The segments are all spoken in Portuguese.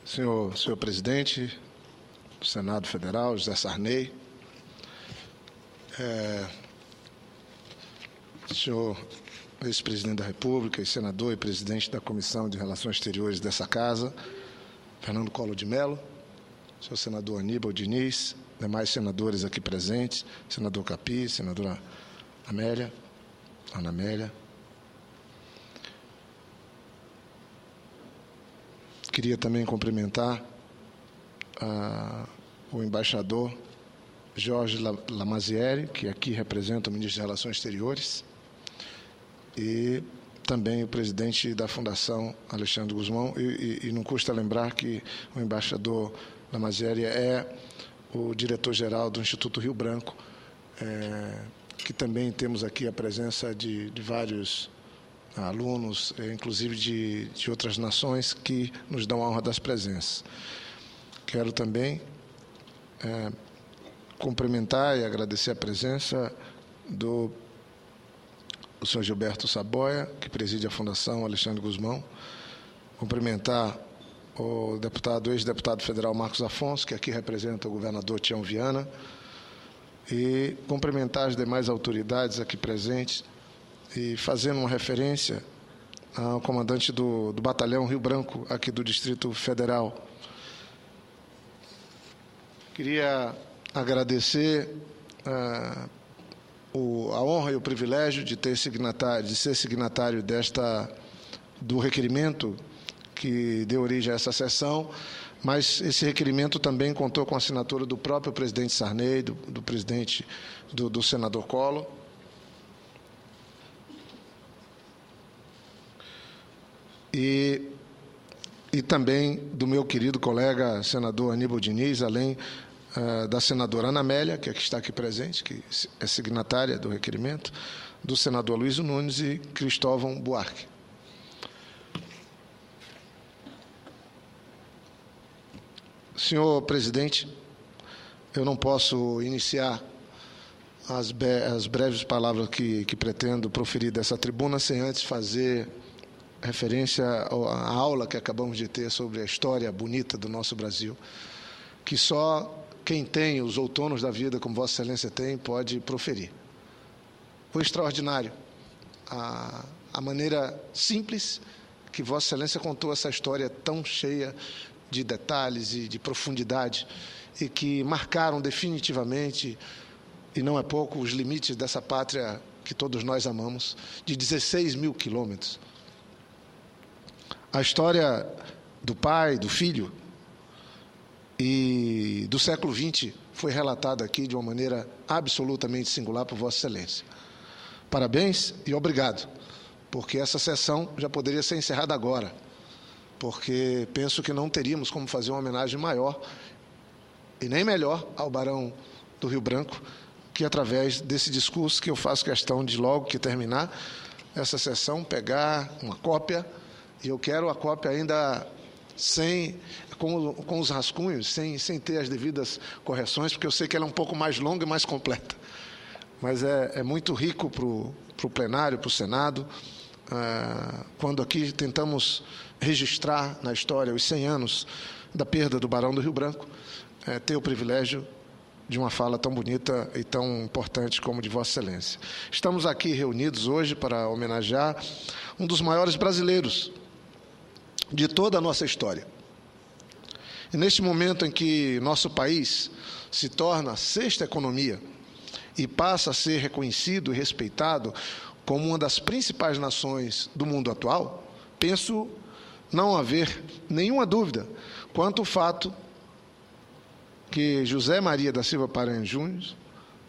Senhor presidente do Senado Federal, José Sarney, senhor ex-presidente da República e senador e presidente da Comissão de Relações Exteriores dessa Casa, Fernando Collor de Mello, senhor senador Aníbal Diniz, demais senadores aqui presentes, senador Capi, senadora Ana Amélia. Queria também cumprimentar o embaixador Jorge Lamazieri, que aqui representa o ministro de Relações Exteriores, e também o presidente da Fundação, Alexandre Guzmão, e não custa lembrar que o embaixador Lamazieri é o diretor-geral do Instituto Rio Branco, que também temos aqui a presença de vários alunos, inclusive de outras nações, que nos dão a honra das presenças. Quero também cumprimentar e agradecer a presença do senhor Gilberto Saboia, que preside a Fundação Alexandre Guzmão, cumprimentar o ex-deputado federal Marcos Afonso, que aqui representa o governador Tião Viana, e cumprimentar as demais autoridades aqui presentes, e fazendo uma referência ao comandante do Batalhão Rio Branco, aqui do Distrito Federal. Queria agradecer a honra e o privilégio de ser signatário do requerimento que deu origem a essa sessão, mas esse requerimento também contou com a assinatura do próprio presidente Sarney, do presidente do senador Collor, e também do meu querido colega senador Aníbal Diniz, além da senadora Ana Amélia, que está aqui presente, que é signatária do requerimento, do senador Luiz Nunes e Cristóvão Buarque. Senhor presidente, eu não posso iniciar as breves palavras que pretendo proferir dessa tribuna sem antes fazer referência à aula que acabamos de ter sobre a história bonita do nosso Brasil, que só quem tem os outonos da vida, como Vossa Excelência tem, pode proferir. O extraordinário, a maneira simples que Vossa Excelência contou essa história tão cheia de detalhes e de profundidade, e que marcaram definitivamente, e não é pouco, os limites dessa pátria que todos nós amamos, de 16 mil quilômetros. A história do pai, do filho e do século XX foi relatada aqui de uma maneira absolutamente singular por Vossa Excelência. Parabéns e obrigado, porque essa sessão já poderia ser encerrada agora, porque penso que não teríamos como fazer uma homenagem maior e nem melhor ao Barão do Rio Branco que através desse discurso que eu faço questão de, logo que terminar essa sessão, pegar uma cópia. E eu quero a cópia ainda com os rascunhos, sem ter as devidas correções, porque eu sei que ela é um pouco mais longa e mais completa. Mas é muito rico para o plenário, para o Senado, quando aqui tentamos registrar na história os 100 anos da perda do Barão do Rio Branco, ter o privilégio de uma fala tão bonita e tão importante como de Vossa Excelência. Estamos aqui reunidos hoje para homenagear um dos maiores brasileiros de toda a nossa história. E neste momento em que nosso país se torna a 6ª economia e passa a ser reconhecido e respeitado como uma das principais nações do mundo atual, penso não haver nenhuma dúvida quanto ao fato que José Maria da Silva Paranhos Júnior,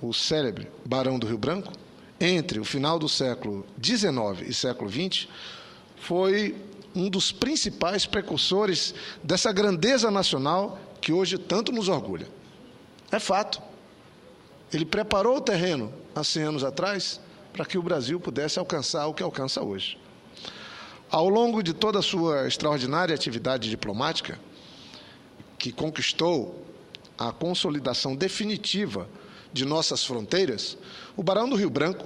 o célebre Barão do Rio Branco, entre o final do século XIX e século XX, foi um dos principais precursores dessa grandeza nacional que hoje tanto nos orgulha. É fato. Ele preparou o terreno há 100 anos atrás para que o Brasil pudesse alcançar o que alcança hoje. Ao longo de toda a sua extraordinária atividade diplomática, que conquistou a consolidação definitiva de nossas fronteiras, o Barão do Rio Branco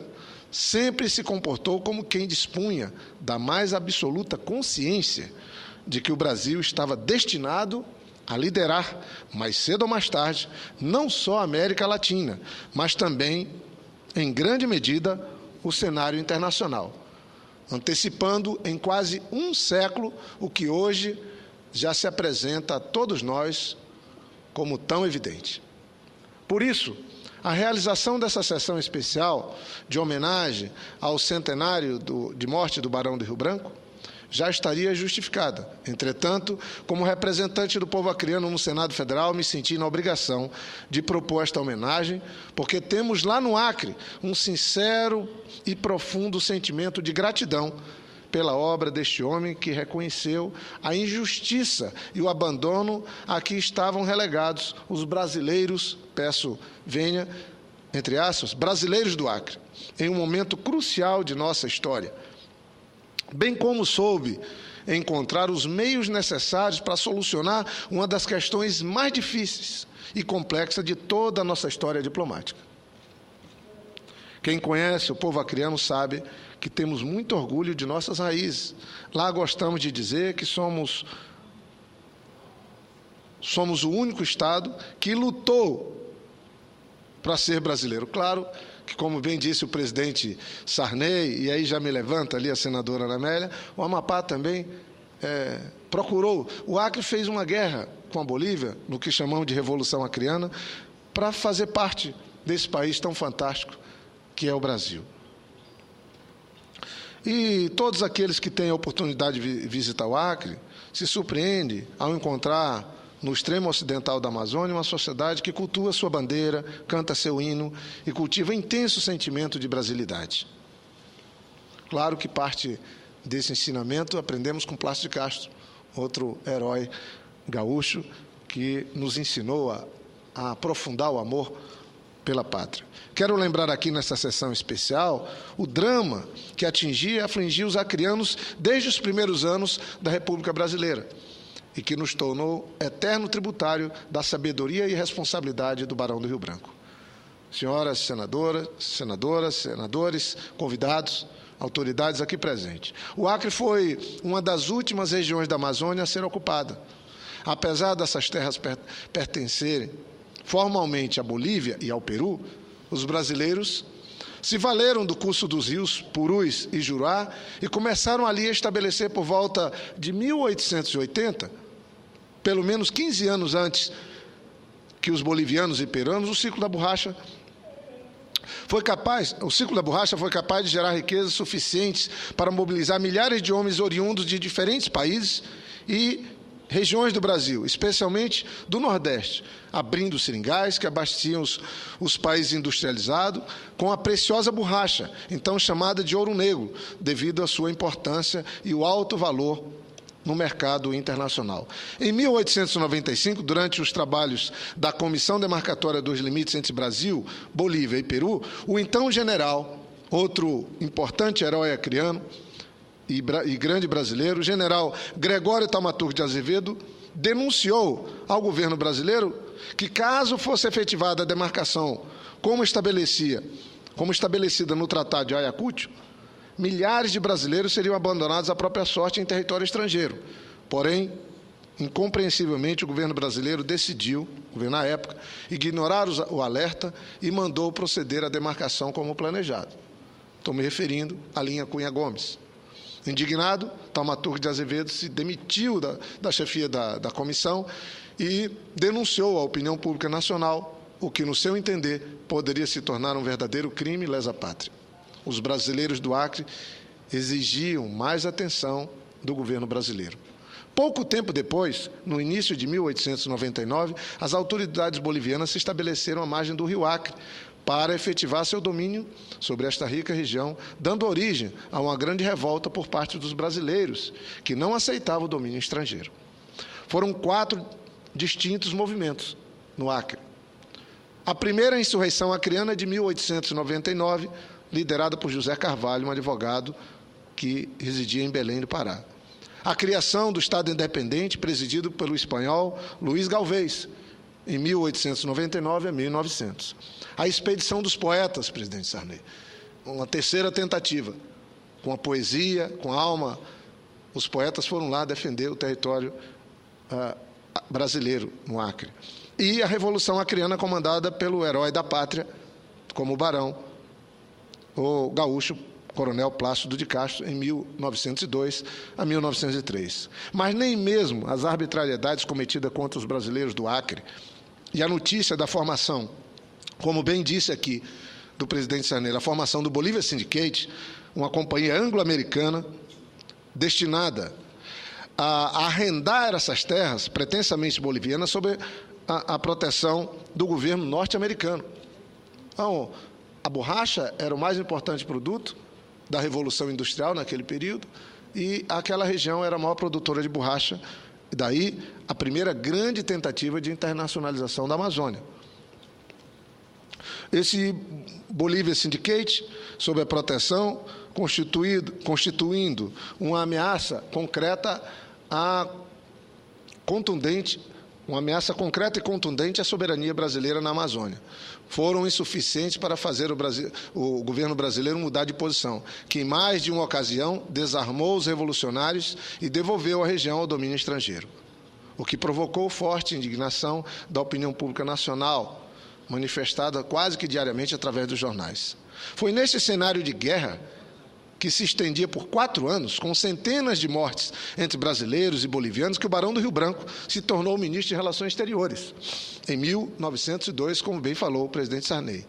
sempre se comportou como quem dispunha da mais absoluta consciência de que o Brasil estava destinado a liderar, mais cedo ou mais tarde, não só a América Latina, mas também, em grande medida, o cenário internacional, antecipando em quase um século o que hoje já se apresenta a todos nós como tão evidente. Por isso, a realização dessa sessão especial de homenagem ao centenário de morte do Barão do Rio Branco já estaria justificada. Entretanto, como representante do povo acreano no Senado Federal, me senti na obrigação de propor esta homenagem, porque temos lá no Acre um sincero e profundo sentimento de gratidão pela obra deste homem que reconheceu a injustiça e o abandono a que estavam relegados os brasileiros, peço venha, entre aspas, brasileiros do Acre, em um momento crucial de nossa história, bem como soube encontrar os meios necessários para solucionar uma das questões mais difíceis e complexas de toda a nossa história diplomática. Quem conhece o povo acreano sabe que temos muito orgulho de nossas raízes. Lá gostamos de dizer que somos o único Estado que lutou para ser brasileiro. Claro que, como bem disse o presidente Sarney, e aí já me levanta ali a senadora Ana Amélia, o Amapá também procurou. O Acre fez uma guerra com a Bolívia, no que chamamos de Revolução Acreana, para fazer parte desse país tão fantástico que é o Brasil. E todos aqueles que têm a oportunidade de visitar o Acre se surpreendem ao encontrar no extremo ocidental da Amazônia uma sociedade que cultua sua bandeira, canta seu hino e cultiva intenso sentimento de brasilidade. Claro que parte desse ensinamento aprendemos com Plácido de Castro, outro herói gaúcho que nos ensinou a aprofundar o amor pela pátria. Quero lembrar aqui nesta sessão especial o drama que atingia e afligia os acreanos desde os primeiros anos da República Brasileira e que nos tornou eterno tributário da sabedoria e responsabilidade do Barão do Rio Branco. Senhoras senadoras, senadores, convidados, autoridades aqui presentes. O Acre foi uma das últimas regiões da Amazônia a ser ocupada. Apesar dessas terras pertencerem formalmente à Bolívia e ao Peru, os brasileiros se valeram do curso dos rios Purus e Juruá e começaram ali a estabelecer por volta de 1880, pelo menos 15 anos antes que os bolivianos e peruanos, o ciclo da borracha foi capaz de gerar riquezas suficientes para mobilizar milhares de homens oriundos de diferentes países e regiões do Brasil, especialmente do Nordeste, abrindo seringais que abasteciam os países industrializados com a preciosa borracha, então chamada de ouro negro, devido à sua importância e o alto valor no mercado internacional. Em 1895, durante os trabalhos da Comissão Demarcatória dos Limites entre Brasil, Bolívia e Peru, o então general, outro importante herói acreano, e grande brasileiro, o general Gregório Thaumaturgo de Azevedo, denunciou ao governo brasileiro que, caso fosse efetivada a demarcação como estabelecida no Tratado de Ayacucho, milhares de brasileiros seriam abandonados à própria sorte em território estrangeiro. Porém, incompreensivelmente, o governo brasileiro decidiu, o governo na época, ignorar o alerta e mandou proceder à demarcação como planejado. Estou me referindo à linha Cunha Gomes. Indignado, Thaumaturgo de Azevedo se demitiu da chefia da comissão e denunciou à opinião pública nacional o que, no seu entender, poderia se tornar um verdadeiro crime lesa pátria. Os brasileiros do Acre exigiam mais atenção do governo brasileiro. Pouco tempo depois, no início de 1899, as autoridades bolivianas se estabeleceram à margem do rio Acre para efetivar seu domínio sobre esta rica região, dando origem a uma grande revolta por parte dos brasileiros, que não aceitavam o domínio estrangeiro. Foram 4 distintos movimentos no Acre. A primeira insurreição acreana de 1899, liderada por José Carvalho, um advogado que residia em Belém do Pará. A criação do Estado Independente, presidido pelo espanhol Luiz Galvez, em 1899 a 1900. A expedição dos poetas, presidente Sarney, uma terceira tentativa, com a poesia, com a alma os poetas foram lá defender o território brasileiro, no Acre. E a Revolução Acreana, comandada pelo herói da pátria, como o barão, o gaúcho Coronel Plácido de Castro, em 1902 a 1903. Mas nem mesmo as arbitrariedades cometidas contra os brasileiros do Acre e a notícia da formação, como bem disse aqui do presidente Sarney, a formação do Bolívia Syndicate, uma companhia anglo-americana destinada a arrendar essas terras pretensamente bolivianas sob a proteção do governo norte-americano. Então, a borracha era o mais importante produto da Revolução Industrial naquele período e aquela região era a maior produtora de borracha, e daí a primeira grande tentativa de internacionalização da Amazônia. Esse Bolívia Syndicate, sob a proteção, constituindo uma ameaça concreta uma ameaça concreta e contundente à soberania brasileira na Amazônia. Foram insuficientes para fazer o governo brasileiro mudar de posição, que em mais de uma ocasião desarmou os revolucionários e devolveu a região ao domínio estrangeiro, o que provocou forte indignação da opinião pública nacional, manifestada quase que diariamente através dos jornais. Foi nesse cenário de guerra, que se estendia por 4 anos, com centenas de mortes entre brasileiros e bolivianos, que o Barão do Rio Branco se tornou ministro de Relações Exteriores, em 1902, como bem falou o presidente Sarney.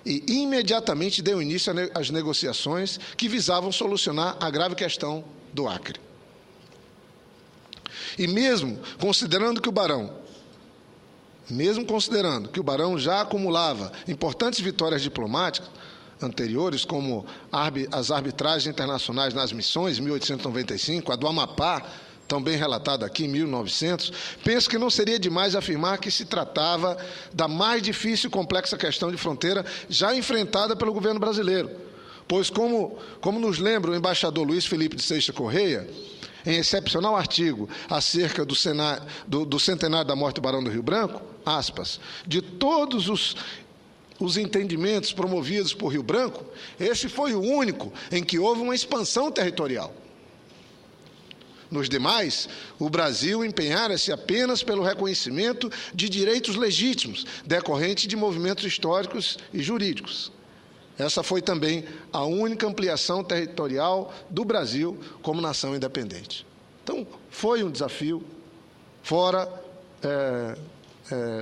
E imediatamente deu início às negociações que visavam solucionar a grave questão do Acre. E mesmo considerando que o Barão já acumulava importantes vitórias diplomáticas anteriores, como as arbitragens internacionais nas missões, em 1895, a do Amapá, também relatada aqui em 1900, penso que não seria demais afirmar que se tratava da mais difícil e complexa questão de fronteira já enfrentada pelo governo brasileiro, pois, como nos lembra o embaixador Luiz Felipe de Seixas Correia, em excepcional artigo acerca do centenário da morte do Barão do Rio Branco, aspas, de todos os entendimentos promovidos por Rio Branco, esse foi o único em que houve uma expansão territorial. Nos demais, o Brasil empenhara-se apenas pelo reconhecimento de direitos legítimos, decorrentes de movimentos históricos e jurídicos. Essa foi também a única ampliação territorial do Brasil como nação independente. Então, foi um desafio fora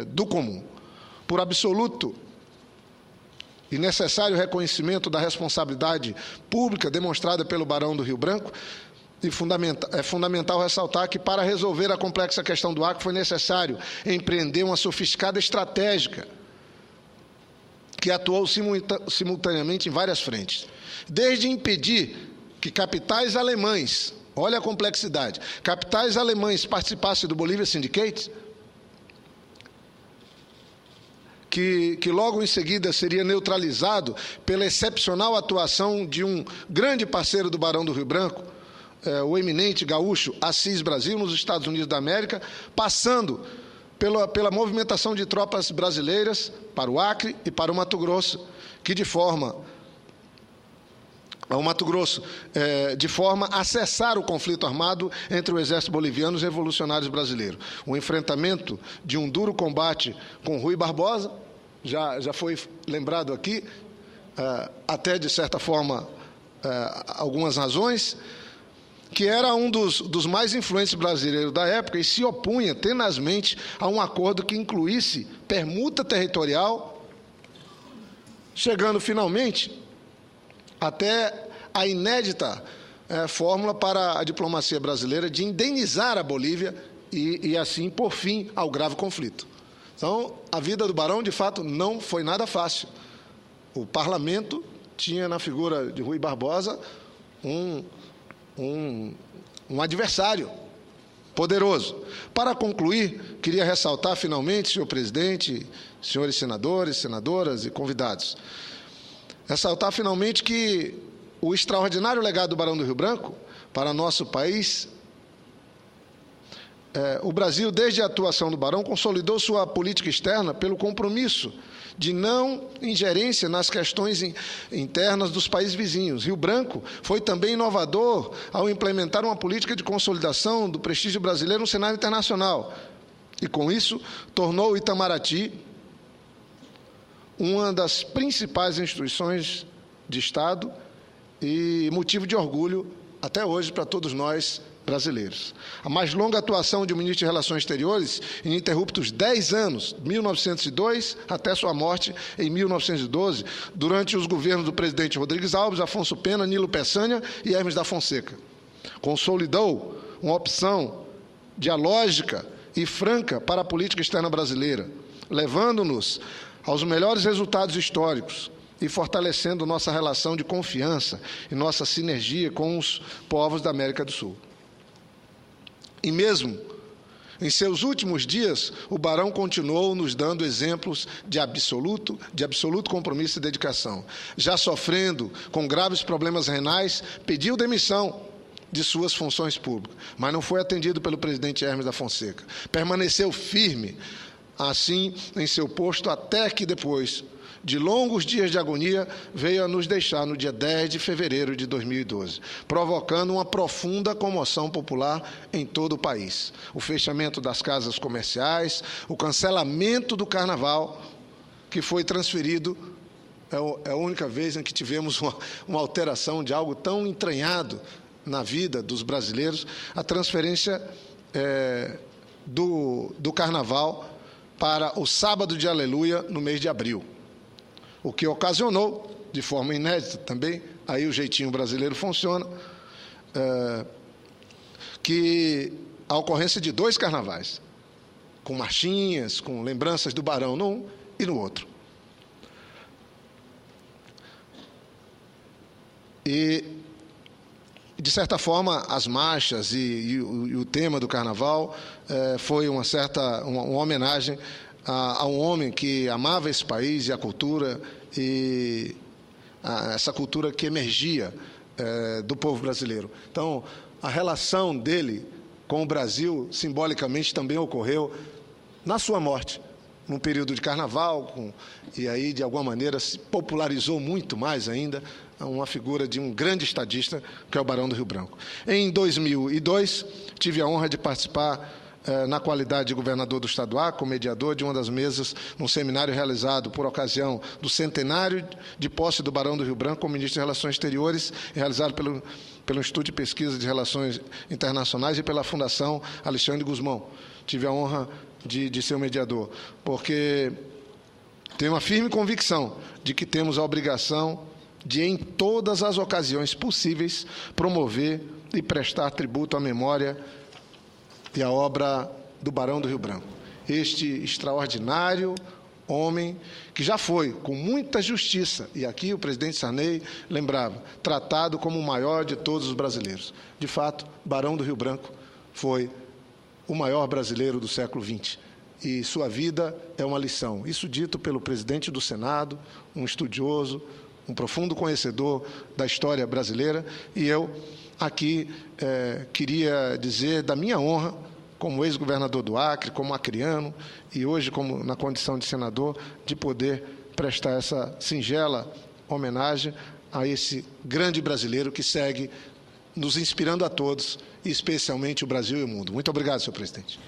do comum. Por absoluto e necessário reconhecimento da responsabilidade pública demonstrada pelo Barão do Rio Branco, é fundamental ressaltar que, para resolver a complexa questão do Acre, foi necessário empreender uma sofisticada estratégica que atuou simultaneamente em várias frentes. Desde impedir que capitais alemães, olha a complexidade, capitais alemães participassem do Bolívia Syndicate, que logo em seguida seria neutralizado pela excepcional atuação de um grande parceiro do Barão do Rio Branco, o eminente gaúcho Assis Brasil, nos Estados Unidos da América, passando pela movimentação de tropas brasileiras para o Acre e para o Mato Grosso, de forma a cessar o conflito armado entre o exército boliviano e os revolucionários brasileiros. O enfrentamento de um duro combate com Rui Barbosa, já foi lembrado aqui, até de certa forma, algumas razões, que era um dos mais influentes brasileiros da época e se opunha tenazmente a um acordo que incluísse permuta territorial, chegando finalmente até a inédita fórmula para a diplomacia brasileira de indenizar a Bolívia e assim pôr fim ao grave conflito. Então, a vida do Barão, de fato, não foi nada fácil. O parlamento tinha na figura de Rui Barbosa um adversário poderoso. Para concluir, queria ressaltar finalmente, senhor presidente, senhores senadores, senadoras e convidados, ressaltar finalmente que o extraordinário legado do Barão do Rio Branco para nosso país, o Brasil, desde a atuação do Barão, consolidou sua política externa pelo compromisso de não ingerência nas questões internas dos países vizinhos. Rio Branco foi também inovador ao implementar uma política de consolidação do prestígio brasileiro no cenário internacional. E, com isso, tornou o Itamaraty uma das principais instituições de Estado e motivo de orgulho, até hoje, para todos nós brasileiros. A mais longa atuação de um ministro de Relações Exteriores, ininterruptos 10 anos, 1902 até sua morte em 1912, durante os governos do presidente Rodrigues Alves, Afonso Pena, Nilo Peçanha e Hermes da Fonseca. Consolidou uma opção dialógica e franca para a política externa brasileira, levando-nos aos melhores resultados históricos e fortalecendo nossa relação de confiança e nossa sinergia com os povos da América do Sul. E mesmo em seus últimos dias, o barão continuou nos dando exemplos de absoluto compromisso e dedicação. Já sofrendo com graves problemas renais, pediu demissão de suas funções públicas, mas não foi atendido pelo presidente Hermes da Fonseca. Permaneceu firme, assim, em seu posto, até que depois de longos dias de agonia, veio a nos deixar no dia 10 de fevereiro de 2012, provocando uma profunda comoção popular em todo o país. O fechamento das casas comerciais, o cancelamento do carnaval, que foi transferido, é a única vez em que tivemos uma alteração de algo tão entranhado na vida dos brasileiros, a transferência do carnaval para o sábado de Aleluia, no mês de abril. O que ocasionou, de forma inédita também, aí o jeitinho brasileiro funciona, que a ocorrência de 2 carnavais, com marchinhas, com lembranças do barão num e no outro. E, de certa forma, as marchas e o tema do carnaval foi uma homenagem a um homem que amava esse país e a cultura, e essa cultura que emergia do povo brasileiro. Então, a relação dele com o Brasil, simbolicamente, também ocorreu na sua morte, num período de carnaval, e aí, de alguma maneira, se popularizou muito mais ainda uma figura de um grande estadista, que é o Barão do Rio Branco. Em 2002, tive a honra de participar, na qualidade de governador do Estado do Acre, como mediador de uma das mesas, num seminário realizado por ocasião do centenário de posse do Barão do Rio Branco como ministro de Relações Exteriores, realizado pelo Instituto de Pesquisa de Relações Internacionais e pela Fundação Alexandre Guzmão. Tive a honra de ser o mediador, porque tenho uma firme convicção de que temos a obrigação de, em todas as ocasiões possíveis, promover e prestar tributo à memória e à obra do Barão do Rio Branco. Este extraordinário homem que já foi, com muita justiça, e aqui o presidente Sarney lembrava, tratado como o maior de todos os brasileiros. De fato, Barão do Rio Branco foi o maior brasileiro do século XX. E sua vida é uma lição. Isso dito pelo presidente do Senado, um estudioso, um profundo conhecedor da história brasileira, e eu aqui queria dizer da minha honra, como ex-governador do Acre, como acreano, e hoje como na condição de senador, de poder prestar essa singela homenagem a esse grande brasileiro que segue nos inspirando a todos, e especialmente o Brasil e o mundo. Muito obrigado, senhor presidente.